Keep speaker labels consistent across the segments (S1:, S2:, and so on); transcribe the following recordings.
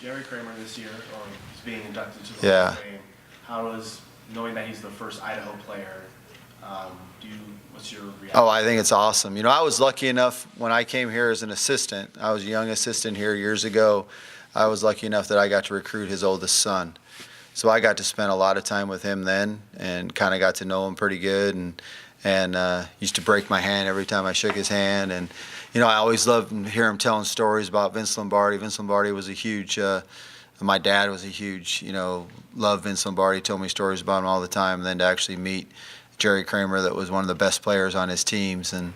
S1: Jerry Kramer this year, or he's being inducted to the Hall of Fame. How is knowing that he's the first Idaho player? What's your reaction?
S2: Oh, I think it's awesome. I was lucky enough when I came here as an assistant. I was a young assistant here years ago. I was lucky enough that I got to recruit his oldest son. So I got to spend a lot of time with him then, and kind of got to know him pretty good, and used to break my hand every time I shook his hand. And I always loved to hear him telling stories about Vince Lombardi. Vince Lombardi was a huge. My dad was a huge. Loved Vince Lombardi. Told me stories about him all the time. And then to actually meet Jerry Kramer, that was one of the best players on his teams, and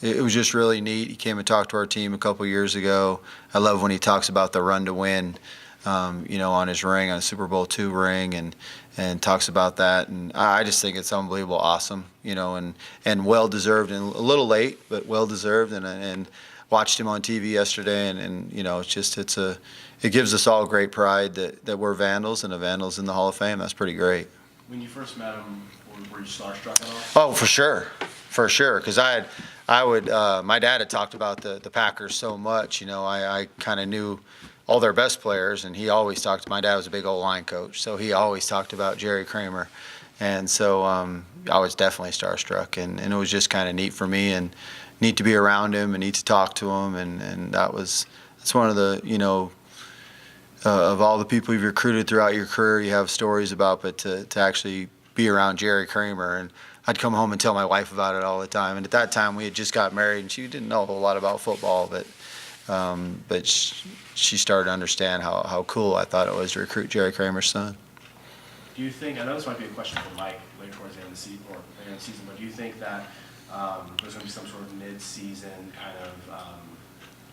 S2: it was just really neat. He came and talked to our team a couple years ago. I love when he talks about the run to win, on his ring, on a Super Bowl II ring, and talks about that. And I just think it's unbelievable, awesome, and well deserved, and a little late, but well deserved. And watched him on TV yesterday, and it gives us all great pride that we're Vandals, and a Vandals in the Hall of Fame. That's pretty great.
S1: When you first met him, were you starstruck at all?
S2: Oh, for sure. Because my dad had talked about the Packers so much. I kind of knew all their best players, and he always talked. My dad was a big old line coach, so he always talked about Jerry Kramer, and so I was definitely starstruck, and it was just kind of neat for me, and neat to be around him, and neat to talk to him, and that's one of the of all the people you've recruited throughout your career, you have stories about, but to actually be around Jerry Kramer, and I'd come home and tell my wife about it all the time. And at that time, we had just got married, and she didn't know a whole lot about football, but she started to understand how cool I thought it was to recruit Jerry Kramer's son.
S1: Do you think, I know this might be a question for Mike later towards the end of the season, but do you think that there's going to be some sort of mid-season kind of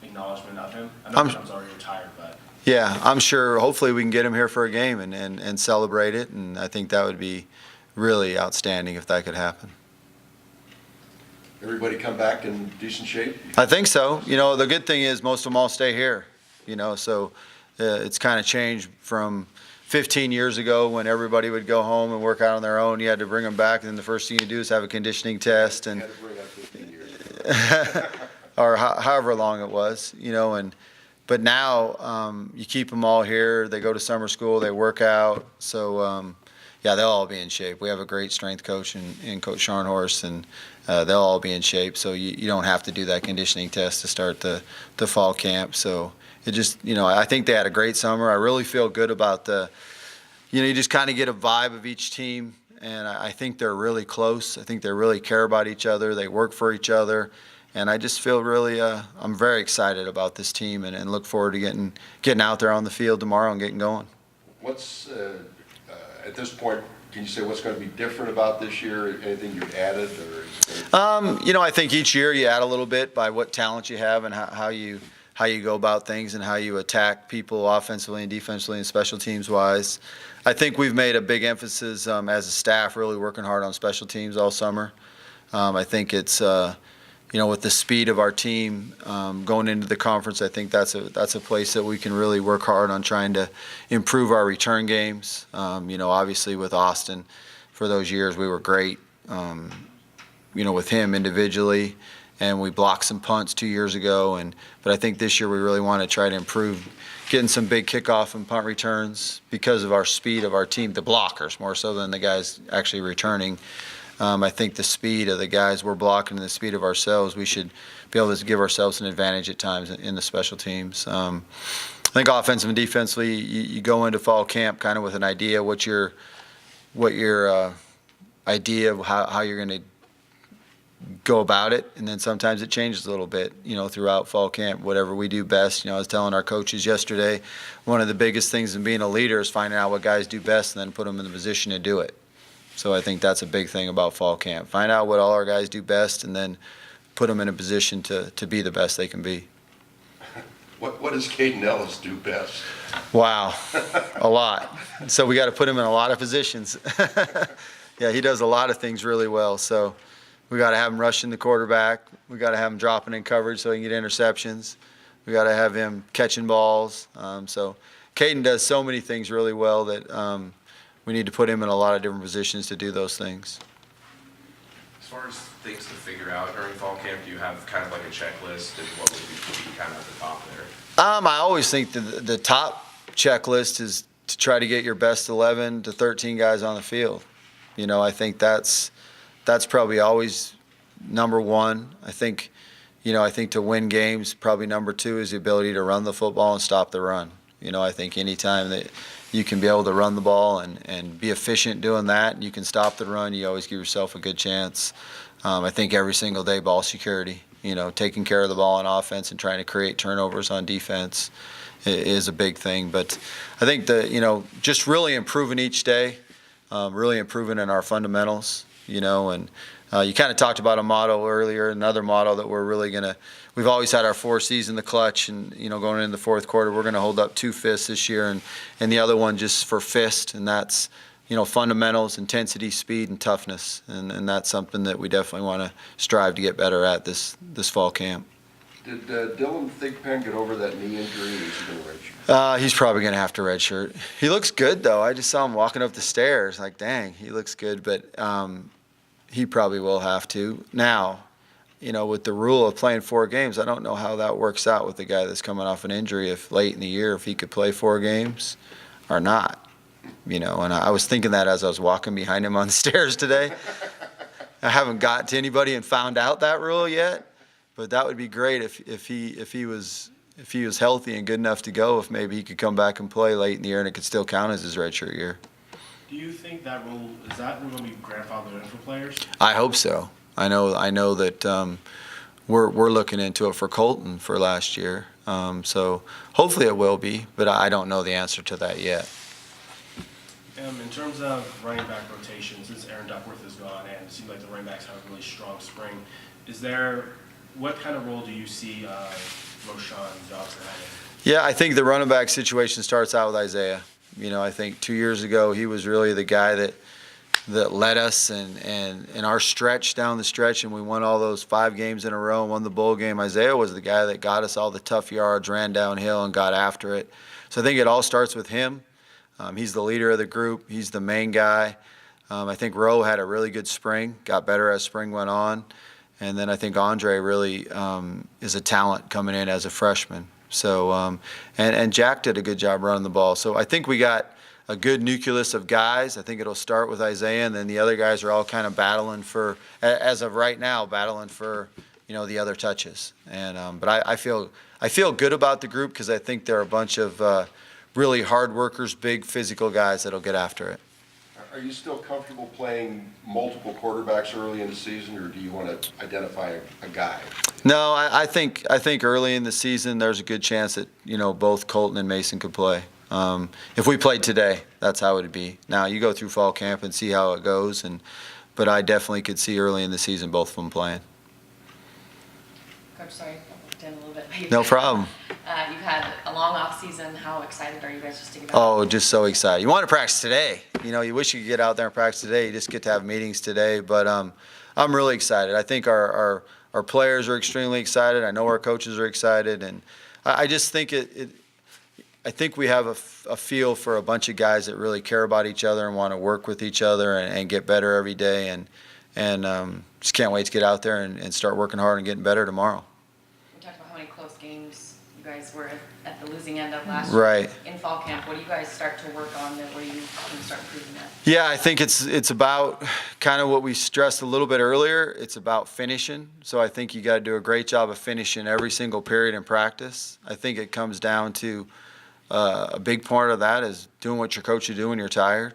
S1: acknowledgement of him? I know Tom's already retired, but...
S2: Yeah, I'm sure. Hopefully we can get him here for a game and celebrate it, and I think that would be really outstanding if that could happen.
S3: Everybody come back in decent shape?
S2: I think so. The good thing is most of them all stay here, so it's kind of changed from 15 years ago when everybody would go home and work out on their own. You had to bring them back, and then the first thing you do is have a conditioning test. And
S3: you had to bring up 15 years.
S2: or however long it was, But now you keep them all here. They go to summer school. They work out. So, they'll all be in shape. We have a great strength coach in Coach Scharnhorst, and they'll all be in shape. So you don't have to do that conditioning test to start the fall camp. So it just, I think they had a great summer. I really feel good about you just kind of get a vibe of each team, and I think they're really close. I think they really care about each other. They work for each other. And I just feel really, I'm very excited about this team, and look forward to getting out there on the field tomorrow and getting going.
S3: What's, at this point, can you say what's going to be different about this year? Anything you've added?
S2: I think each year you add a little bit by what talent you have and how you go about things and how you attack people offensively and defensively and special teams wise. I think we've made a big emphasis as a staff really working hard on special teams all summer. I think it's with the speed of our team going into the conference, I think that's a place that we can really work hard on trying to improve our return games. Obviously with Austin, for those years we were great. With him individually, and we blocked some punts 2 years ago. But I think this year we really want to try to improve, getting some big kickoff and punt returns because of our speed of our team, the blockers more so than the guys actually returning. I think the speed of the guys we're blocking and the speed of ourselves, we should be able to give ourselves an advantage at times in the special teams. I think offensive and defensively, you go into fall camp kind of with an idea what your idea of how you're going to go about it, and then sometimes it changes a little bit, throughout fall camp, whatever we do best. I was telling our coaches yesterday, one of the biggest things in being a leader is finding out what guys do best and then put them in the position to do it. So I think that's a big thing about fall camp. Find out what all our guys do best and then put them in a position to be the best they can be.
S3: What does Caden Ellis do best?
S2: Wow, a lot. So we got to put him in a lot of positions. Yeah, he does a lot of things really well. So we got to have him rushing the quarterback. We got to have him dropping in coverage so he can get interceptions. We got to have him catching balls. So Caden does so many things really well that we need to put him in a lot of different positions to do those things.
S4: As far as things to figure out during fall camp, do you have kind of like a checklist, and what would be kind of at the top there?
S2: I always think the top checklist is to try to get your best 11 to 13 guys on the field. I think that's probably always number one. I think to win games, probably number two is the ability to run the football and stop the run. I think anytime that you can be able to run the ball and be efficient doing that, and you can stop the run, you always give yourself a good chance. I think every single day, ball security, taking care of the ball on offense and trying to create turnovers on defense is a big thing. But I think just really improving each day, really improving in our fundamentals, and you kind of talked about a motto earlier, another motto that we're really we've always had our 4 C's in the clutch, and going into the fourth quarter, we're going to hold up 2 fists this year, and the other one just for fist, and that's fundamentals, intensity, speed, and toughness, and that's something that we definitely want to strive to get better at this fall camp.
S3: Did Dylan Thigpen get over that knee injury, or is he going to redshirt?
S2: He's probably going to have to redshirt. He looks good, though. I just saw him walking up the stairs. Like, dang, he looks good, but he probably will have to. Now, with the rule of playing 4 games, I don't know how that works out with the guy that's coming off an injury, if late in the year, if he could play 4 games or not. And I was thinking that as I was walking behind him on the stairs today. I haven't got to anybody and found out that rule yet, but that would be great if he was healthy and good enough to go, if maybe he could come back and play late in the year and it could still count as his redshirt year.
S1: Do you think that rule going to be grandfathered in for players?
S2: I hope so. I know that we're looking into it for Colton for last year, so hopefully it will be, but I don't know the answer to that yet.
S1: In terms of running back rotation, since Aaron Duckworth is gone and it seems like the running backs have a really strong spring, what kind of role do you see Roshan Johnson having?
S2: Yeah, I think the running back situation starts out with Isaiah. I think 2 years ago he was really the guy that led us and our stretch down the stretch, and we won all those 5 games in a row and won the bowl game. Isaiah was the guy that got us all the tough yards, ran downhill, and got after it. So I think it all starts with him. He's the leader of the group. He's the main guy. I think Rowe had a really good spring, got better as spring went on. And then I think Andre really is a talent coming in as a freshman. So and Jack did a good job running the ball. So I think we got a good nucleus of guys. I think it'll start with Isaiah, and then the other guys are all kind of battling for, as of right now, the other touches. And but I feel good about the group because I think they're a bunch of really hard workers, big physical guys that'll get after it.
S3: Are you still comfortable playing multiple quarterbacks early in the season, or do you want to identify a guy?
S2: No, I think early in the season there's a good chance that both Colton and Mason could play. If we played today, that's how it would be. Now you go through fall camp and see how it goes, but I definitely could see early in the season both of them playing.
S5: Coach, sorry, I looked in a little bit late.
S2: No problem.
S5: You've had a long off season. How excited are you guys just to get back?
S2: Oh, just so excited. You want to practice today. You wish you could get out there and practice today. You just get to have meetings today. But I'm really excited. I think our players are extremely excited. I know our coaches are excited. And I just think I think we have a feel for a bunch of guys that really care about each other and want to work with each other and get better every day. And just can't wait to get out there and start working hard and getting better tomorrow.
S5: We talked about how many close games you guys were at the losing end of last year.
S2: Right.
S5: In fall camp, what do you guys start to work on that? Where do you start improving that?
S2: Yeah, I think it's about kind of what we stressed a little bit earlier. It's about finishing. So I think you got to do a great job of finishing every single period in practice. I think it comes down to a big part of that is doing what your coach is doing when you're tired.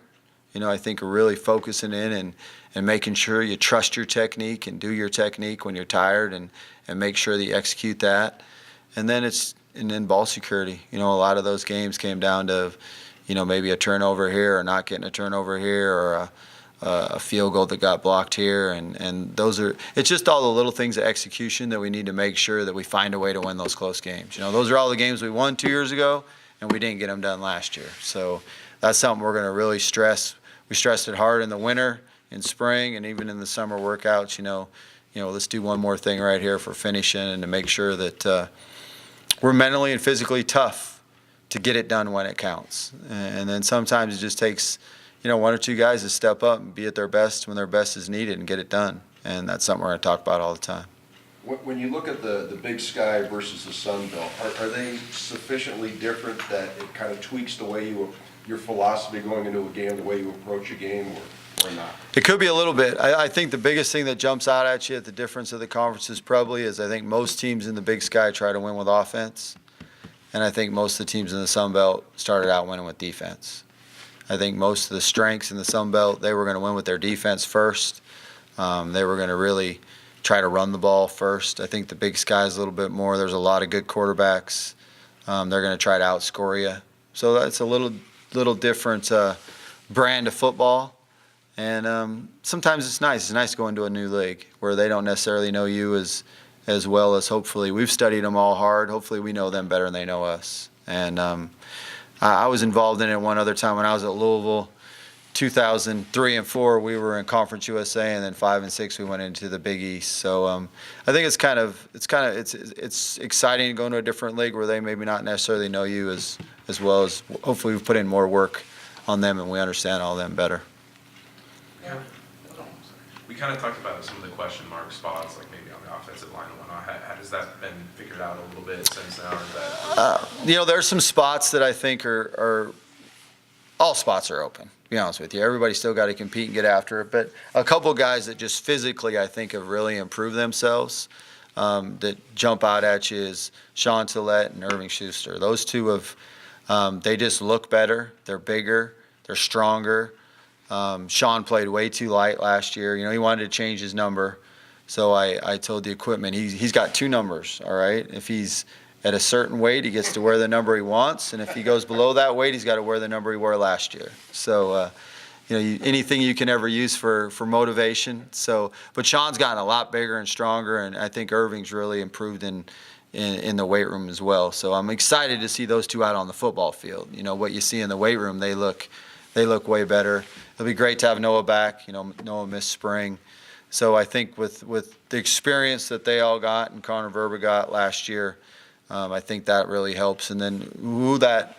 S2: I think really focusing in and making sure you trust your technique and do your technique when you're tired and make sure that you execute that. And then ball security. A lot of those games came down to, maybe a turnover here or not getting a turnover here or a field goal that got blocked here. And it's just all the little things of execution that we need to make sure that we find a way to win those close games. Those are all the games we won 2 years ago and we didn't get them done last year. So that's something we're going to really stress. We stressed it hard in the winter, in spring, and even in the summer workouts. Let's do one more thing right here for finishing and to make sure that we're mentally and physically tough to get it done when it counts. And then sometimes it just takes, 1 or 2 guys to step up and be at their best when their best is needed and get it done. And that's something we're going to talk about all the time.
S3: When you look at the Big Sky versus the Sun Belt, are they sufficiently different that it kind of tweaks the way your philosophy going into a game, the way you approach a game, or not?
S2: It could be a little bit. I think the biggest thing that jumps out at you at the difference of the conferences probably is I think most teams in the Big Sky try to win with offense, and I think most of the teams in the Sun Belt started out winning with defense. I think most of the strengths in the Sun Belt, they were going to win with their defense first. They were going to really try to run the ball first. I think the Big Sky is a little bit more. There's a lot of good quarterbacks. They're going to try to outscore you. So that's a little different brand of football. And sometimes it's nice. It's nice going to a new league where they don't necessarily know you as well as hopefully we've studied them all hard. Hopefully we know them better than they know us. And I was involved in it one other time when I was at Louisville. 2003 and 4, we were in Conference USA, and then 5 and 6, we went into the Big East. So I think it's exciting going to a different league where they maybe not necessarily know you as well as hopefully we've put in more work on them and we understand all them better.
S5: Yeah.
S4: We kind of talked about some of the question mark spots, like maybe on the offensive line and whatnot. How has that been figured out a little bit since now? Or is that
S2: There's some spots that I think are all spots are open. To be honest with you, everybody's still got to compete and get after it. But a couple guys that just physically, I think, have really improved themselves that jump out at you is Sean Tillett and Irving Schuster. Those two they just look better. They're bigger. They're stronger. Sean played way too light last year. He wanted to change his number. So I told the equipment, he's got 2 numbers, all right? If he's at a certain weight, he gets to wear the number he wants, and if he goes below that weight, he's got to wear the number he wore last year. So, anything you can ever use for motivation. So, but Sean's gotten a lot bigger and stronger, and I think Irving's really improved in the weight room as well. So I'm excited to see those two out on the football field. What you see in the weight room, they look way better. It'll be great to have Noah back. Noah missed spring. So I think with the experience that they all got and Connor Verba got last year, I think that really helps. And then who the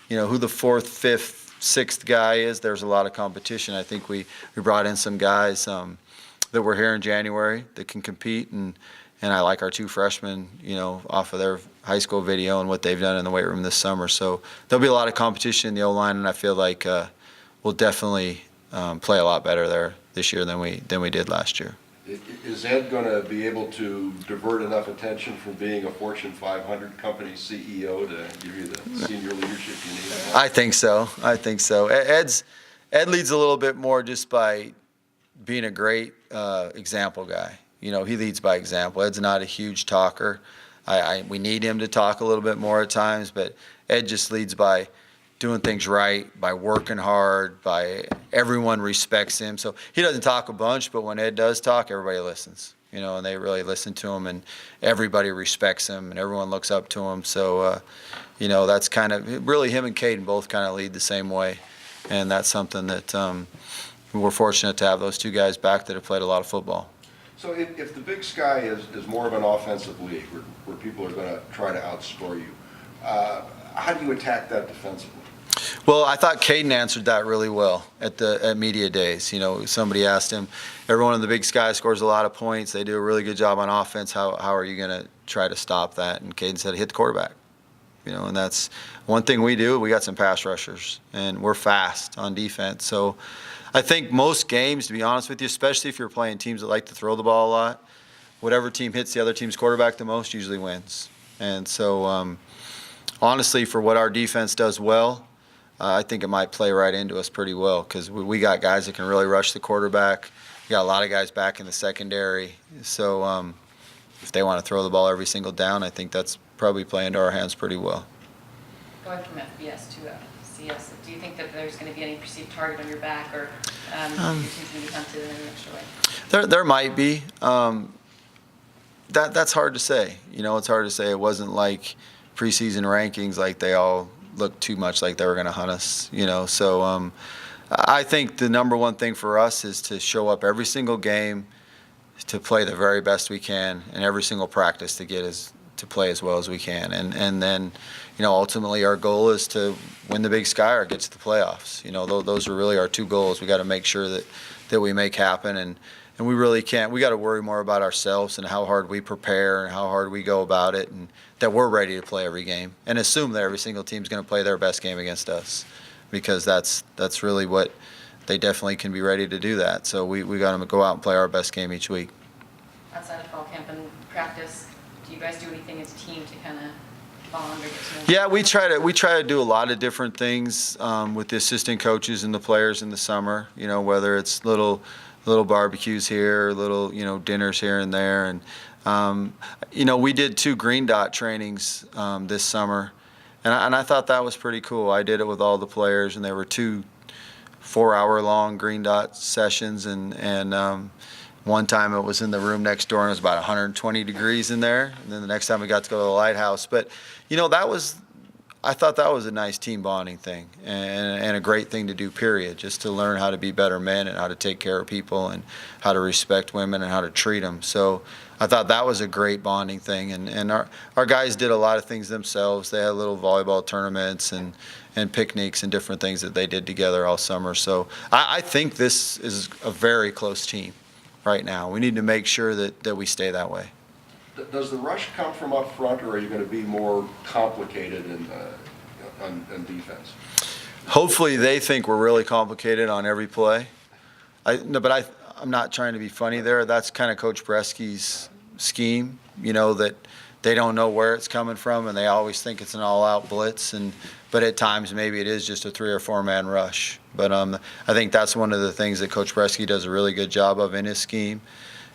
S2: 4th, 5th, 6th guy is, there's a lot of competition. I think we brought in some guys that were here in January that can compete, and I like our 2 freshmen, off of their high school video and what they've done in the weight room this summer. So there'll be a lot of competition in the O-line, and I feel like we'll definitely play a lot better there this year than we did last year.
S3: Is Ed going to be able to divert enough attention from being a Fortune 500 company CEO to give you the senior leadership you need?
S2: I think so. Ed leads a little bit more just by being a great example guy. He leads by example. Ed's not a huge talker. We need him to talk a little bit more at times, but Ed just leads by doing things right, by working hard, by everyone respects him. So he doesn't talk a bunch, but when Ed does talk, everybody listens, and they really listen to him, and everybody respects him, and everyone looks up to him. So, that's kind of really him and Caden both kind of lead the same way, and that's something that we're fortunate to have those 2 guys back that have played a lot of football.
S3: So if the Big Sky is more of an offensive league where people are going to try to outscore you, how do you attack that defensively?
S2: Well, I thought Caden answered that really well at media days. Somebody asked him, everyone in the Big Sky scores a lot of points. They do a really good job on offense. How are you going to try to stop that? And Caden said, hit the quarterback. And that's one thing we do. We got some pass rushers, and we're fast on defense. So I think most games, to be honest with you, especially if you're playing teams that like to throw the ball a lot, whatever team hits the other team's quarterback the most usually wins. And so honestly, for what our defense does well, I think it might play right into us pretty well because we got guys that can really rush the quarterback. We got a lot of guys back in the secondary. So if they want to throw the ball every single down, I think that's probably playing into our hands pretty well.
S5: Going from FBS to CS, do you think that there's going to be any perceived target on your back, or your team's going to be hunted in any extra way?
S2: There might be. That's hard to say. It's hard to say. It wasn't like preseason rankings, like they all looked too much like they were going to hunt us, So I think the number one thing for us is to show up every single game, to play the very best we can, and every single practice to play as well as we can. And then, ultimately our goal is to win the Big Sky or get to the playoffs. Those are really our 2 goals. We got to make sure that we make happen. we really can't. We got to worry more about ourselves and how hard we prepare and how hard we go about it, and that we're ready to play every game, and assume that every single team's going to play their best game against us, because that's really what they definitely can be ready to do that. So we got to go out and play our best game each week.
S5: Outside of fall camp and practice, do you guys do anything as a team to kind of bond or get to know?
S2: Yeah, we try to do a lot of different things with the assistant coaches and the players in the summer. You know, whether it's little barbecues here, little dinners here and there, and we did 2 green dot trainings this summer, and I thought that was pretty cool. I did it with all the players, and there were 2 4-hour-long green dot sessions, and one time it was in the room next door and it was about 120 degrees in there, and then the next time we got to go to the lighthouse. But I thought that was a nice team bonding thing, and a great thing to do, period, just to learn how to be better men and how to take care of people and how to respect women and how to treat them. So I thought that was a great bonding thing, and our guys did a lot of things themselves. They had little volleyball tournaments and picnics and different things that they did together all summer. So I think this is a very close team right now. We need to make sure that we stay that way.
S3: Does the rush come from up front, or are you going to be more complicated on defense?
S2: Hopefully they think we're really complicated on every play. I'm not trying to be funny there. That's kind of Coach Bresky's scheme, that they don't know where it's coming from, and they always think it's an all-out blitz. But at times maybe it is just a 3 or 4 man rush. But I think that's one of the things that Coach Bresky does a really good job of in his scheme.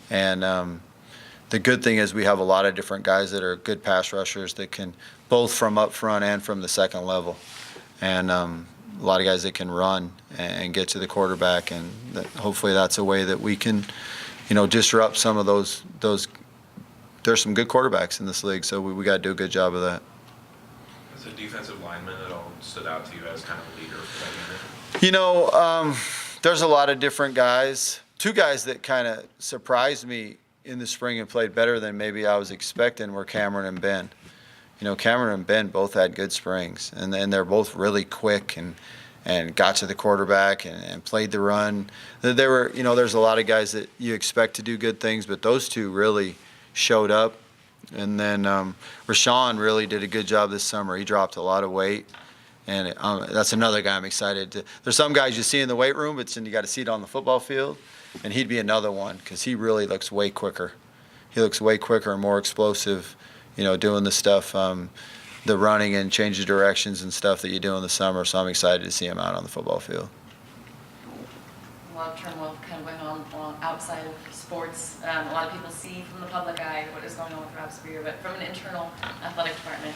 S2: And the good thing is we have a lot of different guys that are good pass rushers that can, both from up front and from the second level. And a lot of guys that can run and get to the quarterback, and hopefully that's a way that we can, disrupt some of those. There's some good quarterbacks in this league, so we got to do a good job of that.
S4: As a defensive lineman, it all stood out to you as kind of a leader for that unit?
S2: There's a lot of different guys. 2 guys that kind of surprised me in the spring and played better than maybe I was expecting were Cameron and Ben. Cameron and Ben both had good springs, and they're both really quick and got to the quarterback and played the run. There were, there's a lot of guys that you expect to do good things, but those 2 really showed up. And then Rashawn really did a good job this summer. He dropped a lot of weight, and that's another guy I'm excited to. There's some guys you see in the weight room, but then you got to see it on the football field, and he'd be another one because he really looks way quicker. He looks way quicker and more explosive, doing the stuff, the running and change of directions and stuff that you do in the summer. So I'm excited to see him out on the football field.
S5: A lot of turmoil kind of going on outside of sports. A lot of people see from the public eye what is going on with Rob Spear, but from an internal athletic department,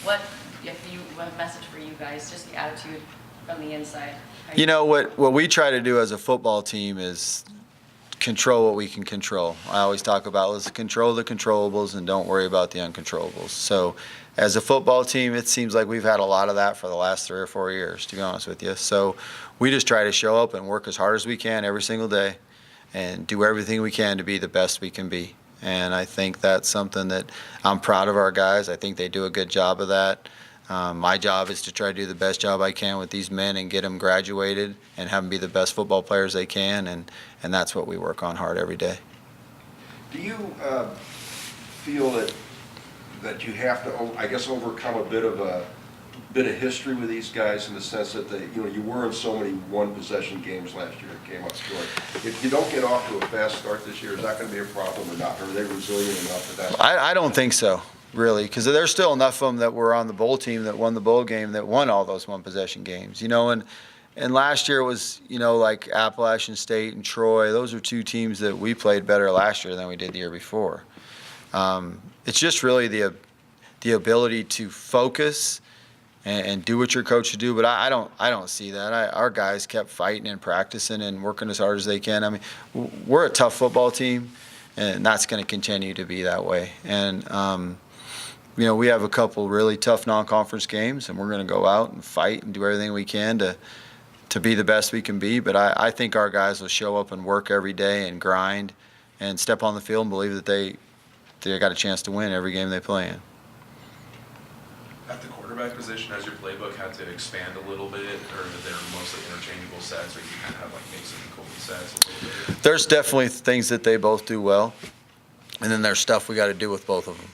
S5: what a message for you guys, just the attitude from the inside?
S2: What we try to do as a football team is control what we can control. I always talk about let's control the controllables and don't worry about the uncontrollables. So as a football team, it seems like we've had a lot of that for the last 3 or 4 years, to be honest with you. So we just try to show up and work as hard as we can every single day and do everything we can to be the best we can be. And I think that's something that I'm proud of our guys. I think they do a good job of that. My job is to try to do the best job I can with these men and get them graduated and have them be the best football players they can, and that's what we work on hard every day.
S3: Do you feel that you have to, I guess, overcome a bit of history with these guys in the sense that you were in so many one-possession games last year and came up short? If you don't get off to a fast start this year, is that going to be a problem or not? Or are they resilient enough that?
S2: I don't think so. Really, because there's still enough of them that were on the bowl team that won the bowl game that won all those one-possession games, and last year it was, like Appalachian State and Troy. Those are 2 teams that we played better last year than we did the year before. It's just really the ability to focus and do what you're coached to do, but I don't see that. Our guys kept fighting and practicing and working as hard as they can. I mean, we're a tough football team, and that's going to continue to be that way. And we have a couple really tough non-conference games, and we're going to go out and fight and do everything we can to be the best we can be. But I think our guys will show up and work every day and grind and step on the field and believe that they got a chance to win every game they play in.
S4: At the quarterback quarterback position, has your playbook had to expand a little bit, or they're mostly interchangeable sets, or you kind of have like Mason and Colby sets a little bit?
S2: There's definitely things that they both do well, and then there's stuff we got to do with both of them,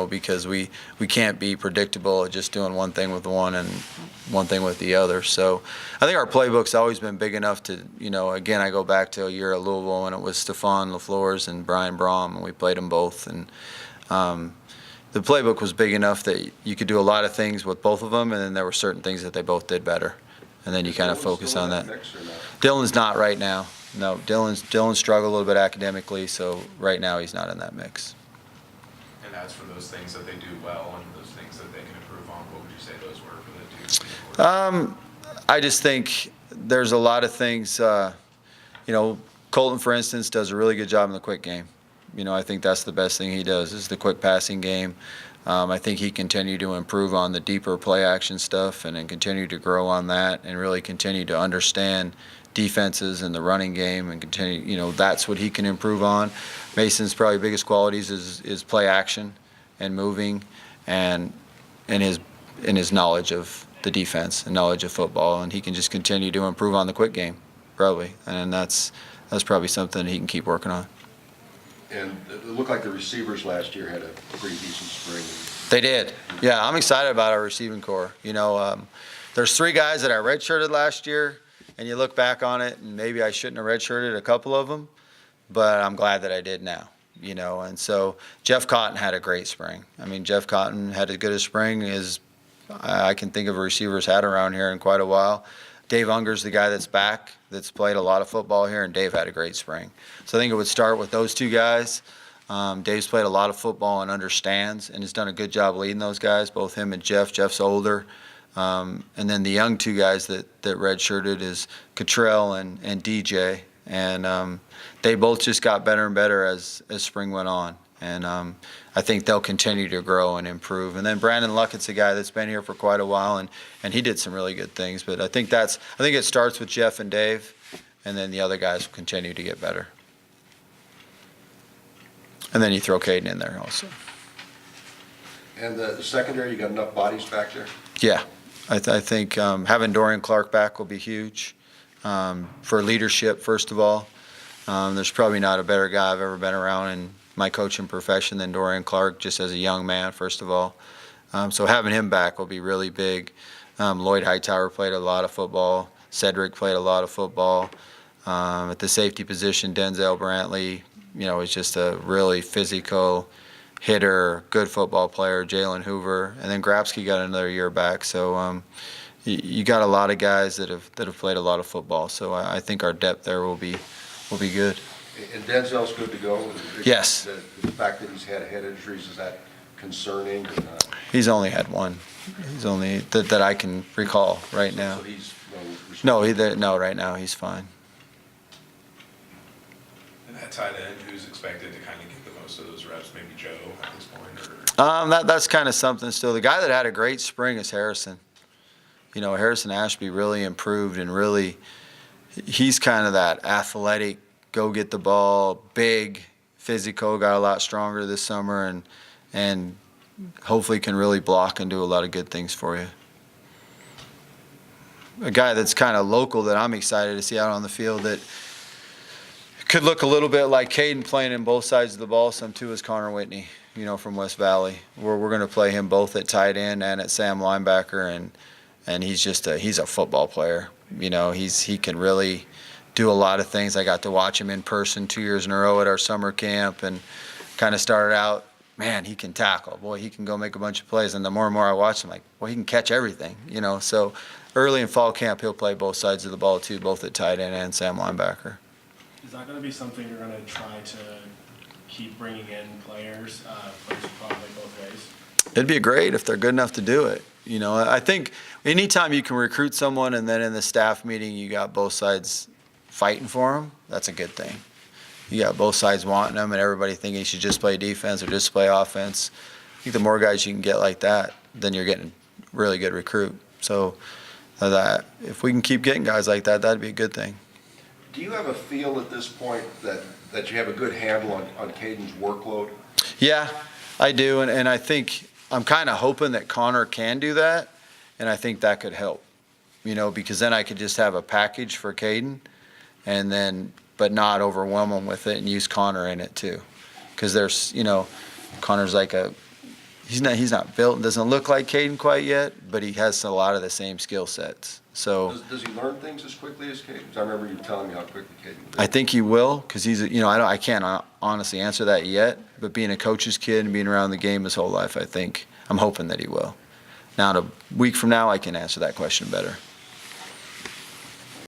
S2: because we can't be predictable at just doing one thing with one and one thing with the other. So I think our playbook's always been big enough to, again, I go back to a year at Louisville when it was Stephon LaFleurs and Brian Brom, and we played them both. And the playbook was big enough that you could do a lot of things with both of them, and then there were certain things that they both did better. And then you kind of focus on that. Dylan's not right now. No, Dylan struggled a little bit academically, so right now he's not in that mix.
S4: And as for those things that they do well and those things that they can improve on, what would you say those were for the two?
S2: I just think there's a lot of things. Colton, for instance, does a really good job in the quick game. I think that's the best thing he does is the quick passing game. I think he continued to improve on the deeper play action stuff and then continue to grow on that and really continue to understand defenses and the running game and continue, that's what he can improve on. Mason's probably biggest qualities is play action and moving and his knowledge of the defense and knowledge of football, and he can just continue to improve on the quick game, probably. And that's probably something he can keep working on.
S3: And it looked like the receivers last year had a pretty decent spring.
S2: They did. Yeah, I'm excited about our receiving core. There's 3 guys that I redshirted last year, and you look back on it, and maybe I shouldn't have redshirted a couple of them, but I'm glad that I did now. And so Jeff Cotton had a great spring. I mean, Jeff Cotton had as good a spring as I can think of a receiver's had around here in quite a while. Dave Unger's the guy that's back, that's played a lot of football here, and Dave had a great spring. So I think it would start with those 2 guys. Dave's played a lot of football and understands and has done a good job leading those guys, both him and Jeff. Jeff's older. And then the young 2 guys that redshirted is Cottrell and DJ. And they both just got better and better as spring went on. And I think they'll continue to grow and improve. And then Brandon Luckett's a guy that's been here for quite a while, and he did some really good things. But I think it starts with Jeff and Dave, and then the other guys will continue to get better. And then you throw Caden in there also.
S3: And the secondary, you got enough bodies back there?
S2: Yeah, I think having Dorian Clark back will be huge for leadership, first of all. There's probably not a better guy I've ever been around in my coaching profession than Dorian Clark, just as a young man, first of all. So having him back will be really big. Lloyd Hightower played a lot of football. Cedric played a lot of football. At the safety position, Denzel Brantley, is just a really physical hitter, good football player. Jalen Hoover, and then Grabsky got another year back. So you got a lot of guys that have played a lot of football. So I think our depth there will be good.
S3: And Denzel's good to go?
S2: Yes.
S3: The fact that he's had head injuries, is that concerning or not?
S2: He's only had one. He's only that I can recall right now.
S3: So he's
S2: No, right now he's fine.
S4: And that tight end, who's expected to kind of get the most of those reps, maybe Joe at this point? Or?
S2: That's kind of something still. The guy that had a great spring is Harrison. Harrison Ashby really improved and really, he's kind of that athletic, go get the ball, big, physical, got a lot stronger this summer and hopefully can really block and do a lot of good things for you. A guy that's kind of local that I'm excited to see out on the field that could look a little bit like Caden playing in both sides of the ball some too is Connor Whitney, from West Valley. We're going to play him both at tight end and at Sam linebacker, and he's a football player. He can really do a lot of things. I got to watch him in person 2 years in a row at our summer camp and kind of started out, man, he can tackle. Boy, he can go make a bunch of plays. And the more and more I watch him, like, well, he can catch everything, So early in fall camp, he'll play both sides of the ball too, both at tight end and Sam linebacker.
S1: Is that going to be something you're going to try to keep bringing in players who probably both ways?
S2: It'd be great if they're good enough to do it. I think anytime you can recruit someone and then in the staff meeting you got both sides fighting for them, that's a good thing. You got both sides wanting them and everybody thinking you should just play defense or just play offense. I think the more guys you can get like that, then you're getting a really good recruit. So that if we can keep getting guys like that, that'd be a good thing.
S3: Do you have a feel at this point that you have a good handle on Caden's workload?
S2: Yeah, I do, and I think I'm kind of hoping that Connor can do that, and I think that could help, because then I could just have a package for Caden, and then, but not overwhelm him with it and use Connor in it too. Because there's, Connor's like he's not built and doesn't look like Caden quite yet, but he has a lot of the same skill sets. So
S3: Does he learn things as quickly as Caden? 'Cause I remember you telling me how quickly Caden did.
S2: I think he will, because he's, I can't honestly answer that yet, but being a coach's kid and being around the game his whole life, I'm hoping that he will. Now, a week from now, I can answer that question better.